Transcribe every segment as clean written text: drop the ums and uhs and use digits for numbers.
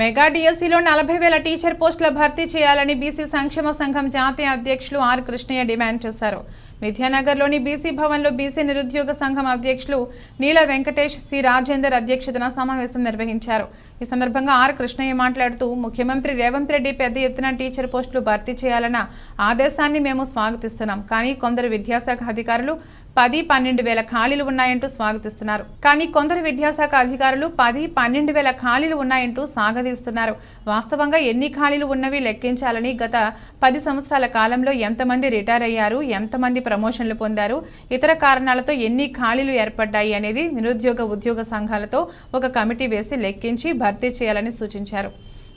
Mega డిఎస్సిలో 40,000 teacher పోస్టుల భర్తీ చేయాలని బీసీ సంక్షేమ సంఘం జాతీయ అధ్యక్షులు ఆర్ కృష్ణయ్య డిమాండ్ చేశారు. విద్యానగర్లోని బీసీ భవన్లో బీసీ నిరుద్యోగ సంఘం అధ్యక్షులు నీల వెంకటేష్, సి రాజేందర్ అధ్యక్షతన సమావేశం నిర్వహించారు. ఈ సందర్భంగా ఆర్ కృష్ణయ్య మాట్లాడుతూ, ముఖ్యమంత్రి రేవంత్ రెడ్డి పెద్ద ఎత్తున టీచర్ పోస్టులు భర్తీ చేయాలన్న ఆదేశాన్ని మేము స్వాగతిస్తున్నాం. కానీ కొందరు విద్యాశాఖ అధికారులు 10-12 వేల ఖాళీలు ఉన్నాయంటూ స్వాగతిస్తున్నారు. కానీ కొందరు విద్యాశాఖ అధికారులు 10-12 వేల ఖాళీలు ఉన్నాయంటూ సాగదీస్తున్నారు. వాస్తవంగా ఎన్ని ఖాళీలు ఉన్నవి లెక్కించాలని, గత 10 సంవత్సరాల కాలంలో ఎంతమంది రిటైర్ అయ్యారు, ఎంతమంది ప్రమోషన్లు పొందారు, ఇతర కారణాలతో ఎన్ని ఖాళీలు ఏర్పడ్డాయి అనేది ఉద్యోగ సంఘాలతో ఒక కమిటీ వేసి లెక్కించి భర్తీ చేయాలని సూచించారు.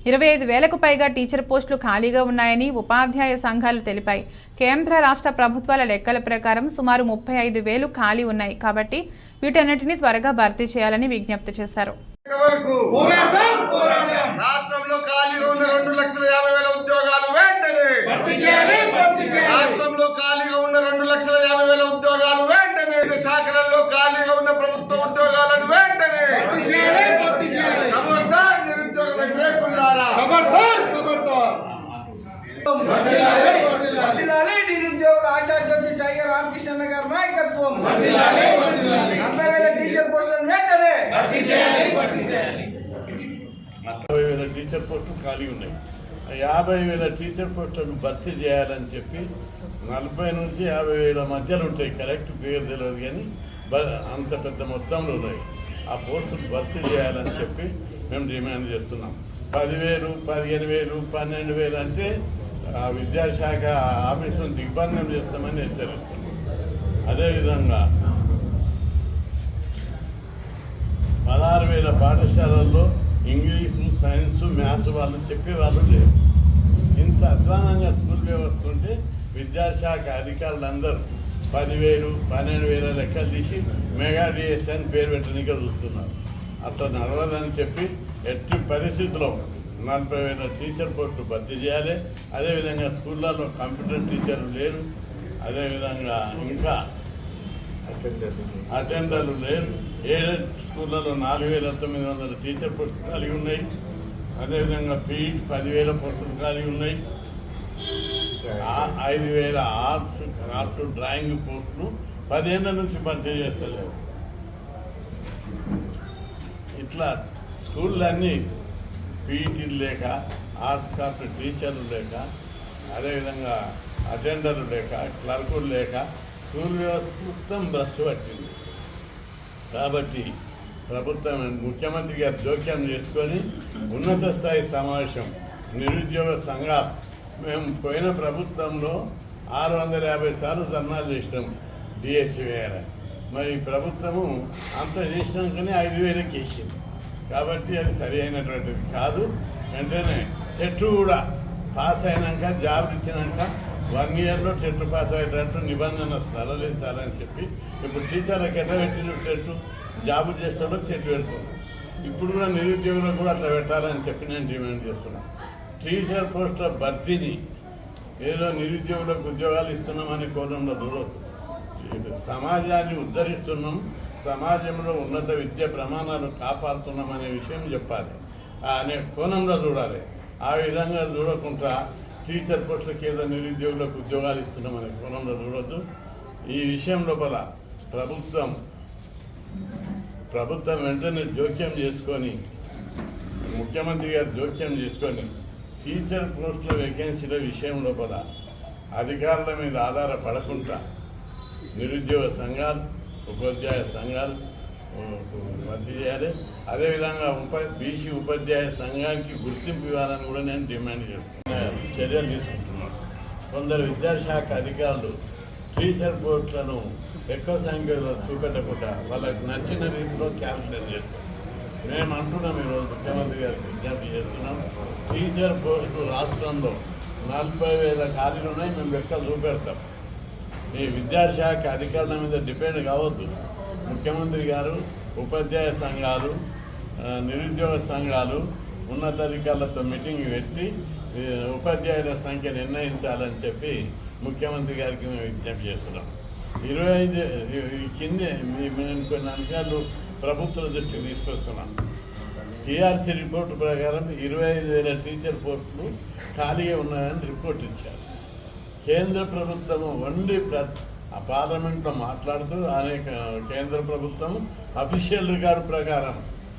25,000కు పైగా టీచర్ పోస్టులు ఖాళీగా ఉన్నాయని ఉపాధ్యాయ సంఘాలు తెలిపాయి. కేంద్ర రాష్ట్ర ప్రభుత్వాల లెక్కల ప్రకారం సుమారు 35,000 ఖాళీ ఉన్నాయి. కాబట్టి వీటన్నిటిని త్వరగా భర్తీ చేయాలని విజ్ఞప్తి చేశారు. రాష్ట్రంలో ఖాళీగా ఉన్న 2,50,000 ఉద్యోగాలు వెంటనే రాష్ట్రంలో ఖాళీగా ఉన్న 2,50,000 ఉద్యోగాలు వెంటనే శాఖలలో ఖాళీగా ఉన్న ప్రభుత్వ ఉద్యోగాలను వెంటనే ఖబర్దార్ నిరుద్యోగ వ్యతిరేకులారా, ఖబర్దార్ నిరుద్యోగుల ఆశాజ్యోతి టైగర్ రామకృష్ణ గారి నాయకత్వం 40,000 టీచర్ పోస్టులను వెంటనే 40,000 టీచర్ పోస్టులు ఖాళీ ఉన్నాయి. 50,000 టీచర్ పోస్టులను భర్తీ చేయాలని చెప్పి 40 నుంచి 50,000 మధ్యలో ఉంటాయి. కరెక్ట్ పేరు తెలియదు, కానీ అంత పెద్ద మొత్తంలో ఉన్నాయి. ఆ పోస్టులు భర్తీ చేయాలని చెప్పి మేము డిమాండ్ చేస్తున్నాం. 10,000, 15,000, 12,000 అంటే ఆ విద్యాశాఖ ఆఫీసును దిగ్బంధం చేస్తామని హెచ్చరిస్తున్నాం. అదేవిధంగా 16,000 పాఠశాలల్లో ఇంగ్లీషు, సైన్సు, మ్యాథ్స్ వాళ్ళు చెప్పేవాళ్ళు లేరు. ఇంత అధ్వానంగా స్కూల్ వ్యవస్థ ఉంటే విద్యాశాఖ అధికారులందరూ 10,000, 12,000 లెక్కలు తీసి మెగా డిఎస్ అని పేరు పెట్టడానికి చూస్తున్నారు. అట్లా నడవదని చెప్పి ఎట్టి పరిస్థితుల్లో 40,000 టీచర్ పోస్టులు భర్తీ చేయాలి. అదేవిధంగా స్కూళ్ళలో కంప్యూటర్ టీచర్లు లేరు. అదేవిధంగా ఇంకా అటెండర్లు లేరు. ఎయిడెడ్ స్కూళ్ళలో 4,900 టీచర్ పోస్టులు కలిగి ఉన్నాయి. అదేవిధంగా పీఈటీ 10,000 పోస్టులు కలిగి ఉన్నాయి. 5,000 ఆర్ట్స్, క్రాఫ్ట్, డ్రాయింగ్ పోస్టులు 10 ఏళ్ళ నుంచి భర్తీ చేస్తలేరు. ఇట్లా స్కూళ్ళన్నీ పీఈటీలు లేక, ఆర్ట్స్ క్రాఫ్ట్ టీచర్లు లేక, అదేవిధంగా అటెండర్లు లేక, క్లర్కులు లేక స్కూల్ వ్యవస్థ మొత్తం భ్రష్టు పట్టింది. కాబట్టి ప్రభుత్వం, ముఖ్యమంత్రి గారు జోక్యం చేసుకొని ఉన్నత స్థాయి సమావేశం నిరుద్యోగ సంఘాలు, మేము పోయిన ప్రభుత్వంలో 650 సార్లు ధర్నాలు చేసినాం డిఎస్సి వేయాలని. మరి ప్రభుత్వము అంత చేసినాకనే 5,000కి వేసింది. కాబట్టి అది సరి అయినటువంటిది కాదు. వెంటనే టెట్ కూడా పాస్ అయినాక, జాబ్ ఇచ్చినాక 1 ఇయర్లో టెట్ పాస్ అయ్యేటట్టు నిబంధన సరళించాలని చెప్పి ఇప్పుడు టీచర్లకు ఎట్లా పెట్టిన టెట్, జాబు చేసే వాళ్ళకి టెట్ పెడుతున్నాం. ఇప్పుడు కూడా నిరుద్యోగులకు కూడా అట్లా పెట్టాలని చెప్పి నేను డిమాండ్ చేస్తున్నాను. టీచర్ పోస్టుల భర్తీని ఏదో నిరుద్యోగులకు ఉద్యోగాలు ఇస్తున్నామని కోణంలో దూరదు. సమాజాన్ని ఉద్ధరిస్తున్నాం, సమాజంలో ఉన్నత విద్య ప్రమాణాలు కాపాడుతున్నాం అనే విషయం చెప్పాలి, అనే కోణంలో చూడాలి. ఆ విధంగా చూడకుండా టీచర్ పోస్టులకు ఏదో నిరుద్యోగులకు ఉద్యోగాలు ఇస్తున్నామనే కోణంలో చూడొద్దు. ఈ విషయం లోపల ప్రభుత్వం వెంటనే జోక్యం చేసుకొని, ముఖ్యమంత్రి గారు జోక్యం చేసుకొని టీచర్ పోస్టుల వేకెన్సీల విషయం లోపల అధికారుల మీద ఆధారపడకుండా నిరుద్యోగ సంఘాలు, ఉపాధ్యాయ సంఘాలు భర్తీ చేయాలి. అదేవిధంగా బీసీ ఉపాధ్యాయ సంఘానికి గుర్తింపు ఇవ్వాలని కూడా నేను డిమాండ్ చేస్తున్నాను, చర్యలు తీసుకుంటున్నాను. కొందరు విద్యాశాఖ అధికారులు టీచర్ పోస్టులను ఎక్కువ సంఖ్యలో చూపెట్టకుండా వాళ్ళకి నచ్చిన రీతిలో క్యాల్కులేట్ చేస్తారు. మేము అంటున్నాం, ఈరోజు ముఖ్యమంత్రి గారికి విజ్ఞప్తి చేస్తున్నాం. టీచర్ పోస్టులు రాష్ట్రంలో 40,000 ఖాళీలు ఉన్నాయి. మేము లెక్కలు చూపెడతాం. ఈ విద్యాశాఖ అధికారుల మీద డిపెండ్ కావద్దు. ముఖ్యమంత్రి గారు, ఉపాధ్యాయ సంఘాలు, నిరుద్యోగ సంఘాలు ఉన్నతాధికారులతో మీటింగ్ పెట్టి ఉపాధ్యాయుల సంఖ్య నిర్ణయించాలని చెప్పి ముఖ్యమంత్రి గారికి మేము విజ్ఞప్తి చేస్తున్నాం. 25 కిందే మేము కొన్ని అంశాలు ప్రభుత్వం దృష్టికి తీసుకొస్తున్నాం. టీఆర్సీ రిపోర్టు ప్రకారం 25,000 టీచర్ పోస్టులు ఖాళీగా ఉన్నాయని రిపోర్ట్ ఇచ్చారు. కేంద్ర ప్రభుత్వం ఓన్లీ పార్లమెంట్లో మాట్లాడుతూ అనేక కేంద్ర ప్రభుత్వం అఫీషియల్ రికార్డు ప్రకారం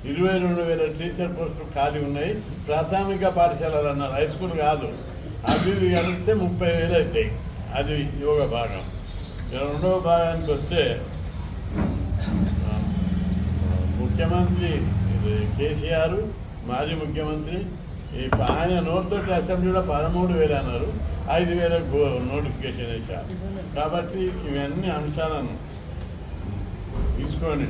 22,000 టీచర్ పోస్టులు ఖాళీ ఉన్నాయి. ప్రాథమిక పాఠశాలలు అన్నారు, హై స్కూల్ కాదు. అవి కలిపితే 30,000 అవుతాయి. అది ఒక భాగం. రెండవ భాగానికి వస్తే ముఖ్యమంత్రి కేసీఆర్, మాజీ ముఖ్యమంత్రి ఆయన నోటితోటి అసెంబ్లీలో 13,000 అన్నారు, 5,000 నోటిఫికేషన్ ఇచ్చారు. కాబట్టి ఇవన్నీ అంశాలను తీసుకొని